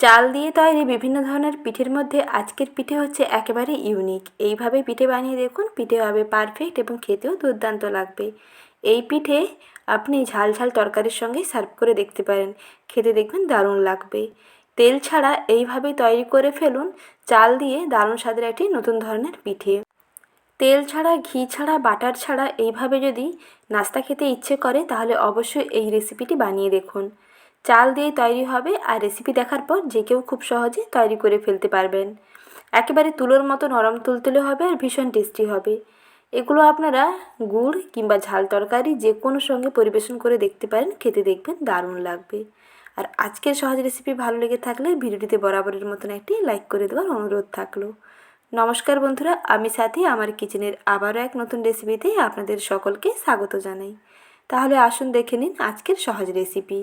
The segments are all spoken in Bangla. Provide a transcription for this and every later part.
চাল দিয়ে তৈরি বিভিন্ন ধরনের পিঠের মধ্যে আজকের পিঠে হচ্ছে একেবারে ইউনিক। এইভাবে পিঠে বানিয়ে দেখুন, পিঠে হবে পারফেক্ট এবং খেতেও দুর্দান্ত লাগবে। এই পিঠে আপনি ঝাল ঝাল তরকারির সঙ্গে সার্ভ করে দেখতে পারেন, খেতে দেখবেন দারুণ লাগবে। তেল ছাড়া এইভাবে তৈরি করে ফেলুন চাল দিয়ে দারুণ স্বাদের একটি নতুন ধরনের পিঠে। তেল ছাড়া, ঘি ছাড়া, বাটার ছাড়া এইভাবে যদি নাস্তা খেতে ইচ্ছে করে তাহলে অবশ্যই এই রেসিপিটি বানিয়ে দেখুন। চাল দিয়ে তৈরি হবে আর রেসিপি দেখার পর যে কেউ খুব সহজে তৈরি করে ফেলতে পারবেন। একেবারে তুলোর মতো নরম তুলতুলে হবে আর ভীষণ টেস্টি হবে। এগুলো আপনারা গুড় কিংবা ঝাল তরকারি যে কোনো সঙ্গে পরিবেশন করে দেখতে পারেন, খেতে দেখবেন দারুণ লাগবে। আর আজকের সহজ রেসিপি ভালো লেগে থাকলে ভিডিওটিতে বরাবরের মতন একটি লাইক করে দেওয়ার অনুরোধ থাকলো। নমস্কার বন্ধুরা, আমি সাথী আমার কিচেনের আবারও এক নতুন রেসিপিতে আপনাদের সকলকে স্বাগত জানাই। তাহলে আসুন দেখে নিন আজকের সহজ রেসিপি।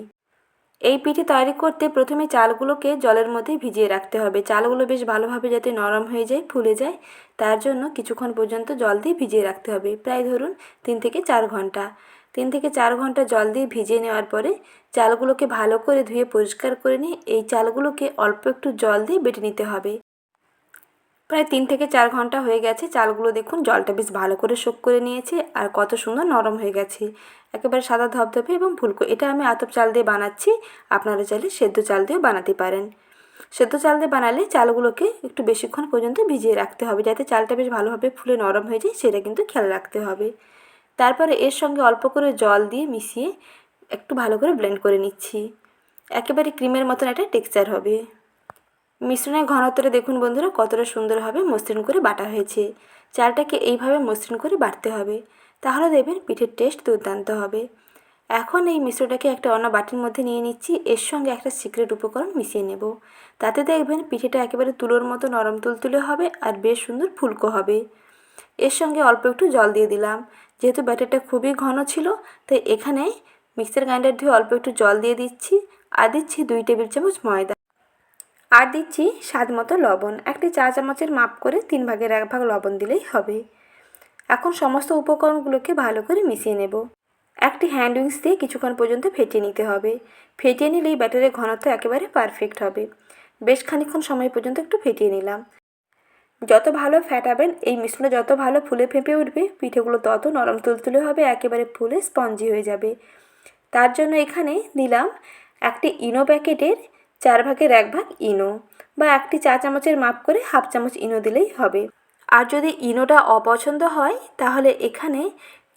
এই পিঠে তৈরি করতে প্রথমে চালগুলোকে জলের মধ্যে ভিজিয়ে রাখতে হবে। চালগুলো বেশ ভালোভাবে যাতে নরম হয়ে যায়, ফুলে যায়, তার জন্য কিছুক্ষণ পর্যন্ত জল দিয়ে ভিজিয়ে রাখতে হবে। প্রায় ধরুন 3 থেকে 4 ঘন্টা। 3 থেকে 4 ঘন্টা জল দিয়ে ভিজিয়ে নেওয়ার পরে চালগুলোকে ভালো করে ধুয়ে পরিষ্কার করে নিয়ে এই চালগুলোকে অল্প একটু জল দিয়ে বেটে নিতে হবে। প্রায় 3 থেকে 4 ঘন্টা হয়ে গেছে। চালগুলো দেখুন জলটা বেশ ভালো করে শোক করে নিয়েছে আর কত সুন্দর নরম হয়ে গেছে, একেবারে সাদা ধবধবে এবং ফুলকো। এটা আমি আতপ চাল দিয়ে বানাচ্ছি, আপনারা চাইলে সেদ্ধ চাল দিয়েও বানাতে পারেন। সেদ্ধ চাল দিয়ে বানালে চালগুলোকে একটু বেশিক্ষণ পর্যন্ত ভিজিয়ে রাখতে হবে, যাতে চালটা বেশ ভালোভাবে ফুলে নরম হয়ে যায়, সেটা কিন্তু খেয়াল রাখতে হবে। তারপরে এর সঙ্গে অল্প করে জল দিয়ে মিশিয়ে একটু ভালো করে ব্লেন্ড করে নিচ্ছি। একেবারে ক্রিমের মতন একটা টেক্সচার হবে। মিশ্রণের ঘনত্বটা দেখুন বন্ধুরা কতটা সুন্দরভাবে মসৃণ করে বাটা হয়েছে। চালটাকে এইভাবে মসৃণ করে বাটতে হবে, তাহলে দেখবেন পিঠের টেস্ট দুর্দান্ত হবে। এখন এই মিশ্রটাকে একটা অন্য বাটির মধ্যে নিয়ে নিচ্ছি। এর সঙ্গে একটা সিক্রেট উপকরণ মিশিয়ে নেব, তাতে দেখবেন পিঠেটা একেবারে তুলোর মতো নরম তুলতুলে হবে আর বেশ সুন্দর ফুলকো হবে। এর সঙ্গে অল্প একটু জল দিয়ে দিলাম। যেহেতু ব্যাটারটা খুবই ঘন ছিল, তাই এখানে মিক্সার গ্রাইন্ডার দিয়ে অল্প একটু জল দিয়ে দিচ্ছি আর দিচ্ছি 2 টেবিল চামচ ময়দা আর দিচ্ছি স্বাদ মতো লবণ। একটি চা চামচের মাপ করে 3 ভাগের 1 ভাগ লবণ দিলেই হবে। এখন সমস্ত উপকরণগুলোকে ভালো করে মিশিয়ে নেব। একটি হ্যান্ড উইক্স দিয়ে কিছুক্ষণ পর্যন্ত ফেটিয়ে নিতে হবে। ফেটিয়ে নিলেই ব্যাটারের ঘনত্ব একেবারে পারফেক্ট হবে। বেশ খানিকক্ষণ সময় পর্যন্ত একটু ফেটিয়ে নিলাম। যত ভালো ফেটাবেন, এই মিশ্রণে যত ভালো ফুলে ফেঁপে উঠবে, পিঠেগুলো তত নরম তুলতুলে হবে, একেবারে ফুলে স্পঞ্জি হয়ে যাবে। তার জন্য এখানে দিলাম একটি ইনো প্যাকেটের 4 ভাগের 1 ভাগ ইনো, বা একটি চা চামচের মাপ করে হাফ চামচ ইনো দিলেই হবে। আর যদি ইনোটা অপছন্দ হয় তাহলে এখানে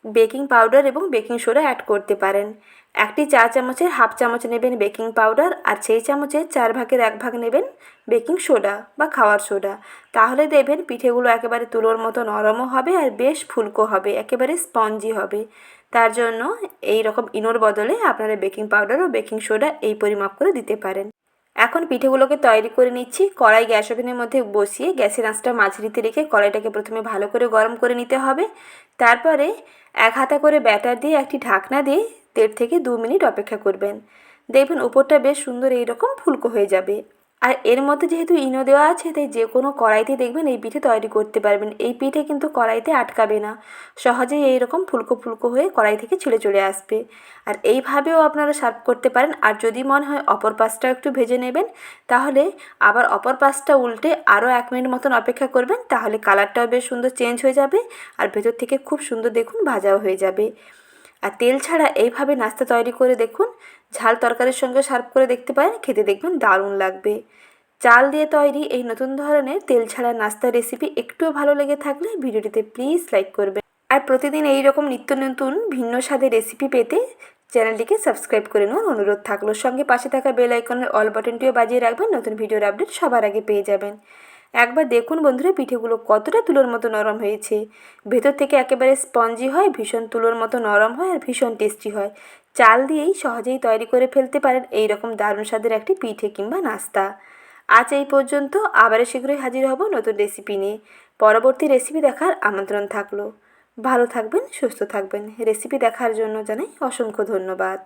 বেকিং পাউডার এবং বেকিং সোডা অ্যাড করতে পারেন। একটি চা চামচের হাফ চামচ নেবেন বেকিং পাউডার আর সেই চামচের 4 ভাগের 1 ভাগ নেবেন বেকিং সোডা বা খাওয়ার সোডা। তাহলে দেখবেন পিঠেগুলো একেবারে তুলোর মতো নরমও হবে আর বেশ ফুলকো হবে, একেবারে স্পঞ্জি হবে। তার জন্য এই রকম ইনোর বদলে আপনারা বেকিং পাউডার ও বেকিং সোডা এই পরিমাপ করে দিতে পারেন। এখন পিঠেগুলোকে তৈরি করে নিচ্ছি। কড়াই গ্যাস ওভেনের মধ্যে বসিয়ে গ্যাসের আঁচটা মাঝারিতে রেখে কড়াইটাকে প্রথমে ভালো করে গরম করে নিতে হবে। তারপরে 1 হাতা করে ব্যাটার দিয়ে একটি ঢাকনা দিয়ে 1.5 থেকে 2 মিনিট অপেক্ষা করবেন। দেখবেন উপরটা বেশ সুন্দর এইরকম ফুলকো হয়ে যাবে। আর এর মধ্যে যেহেতু ইনো দেওয়া আছে, তাই যে কোনো কড়াইতে দেখবেন এই পিঠে তৈরি করতে পারবেন। এই পিঠে কিন্তু কড়াইতে আটকাবে না, সহজেই এইরকম ফুলকো ফুলকো হয়ে কড়াই থেকে ছিঁড়ে চলে আসবে। আর এইভাবেও আপনারা সার্ভ করতে পারেন। আর যদি মনে হয় অপর পাশটা একটু ভেজে নেবেন, তাহলে আবার অপর পাশটা উল্টে আরও 1 মিনিট মতন অপেক্ষা করবেন, তাহলে কালারটাও বেশ সুন্দর চেঞ্জ হয়ে যাবে আর ভেতর থেকে খুব সুন্দর দেখুন ভাজাও হয়ে যাবে। আর তেল ছাড়া এইভাবে নাস্তা তৈরি করে দেখুন, ঝাল তরকারির সঙ্গে সার্ভ করে দেখতে পারেন, খেতে দেখবেন দারুণ লাগবে। চাল দিয়ে তৈরি এই নতুন ধরনের তেল ছাড়া নাস্তা রেসিপি একটুও ভালো লেগে থাকলে ভিডিওটিতে প্লিজ লাইক করবেন। আর প্রতিদিন এই রকম নিত্য নতুন ভিন্ন স্বাদের রেসিপি পেতে চ্যানেলটিকে সাবস্ক্রাইব করে নেওয়ার অনুরোধ থাকলো। সঙ্গে পাশে থাকা বেল আইকনের অল বাটনটিও বাজিয়ে রাখবেন, নতুন ভিডিওর আপডেট সবার আগে পেয়ে যাবেন। একবার দেখুন বন্ধুরা পিঠেগুলো কতটা তুলোর মতো নরম হয়েছে। ভেতর থেকে একেবারে স্পঞ্জি হয়, ভীষণ তুলোর মতো নরম হয় আর ভীষণ টেস্টি হয়। চাল দিয়েই সহজেই তৈরি করে ফেলতে পারেন এই রকম দারুণ স্বাদের একটি পিঠে কিংবা নাস্তা। আজ এই পর্যন্ত, আবারও শীঘ্রই হাজির হব নতুন রেসিপি নিয়ে। পরবর্তী রেসিপি দেখার আমন্ত্রণ থাকলো। ভালো থাকবেন, সুস্থ থাকবেন। রেসিপি দেখার জন্য জানাই অসংখ্য ধন্যবাদ।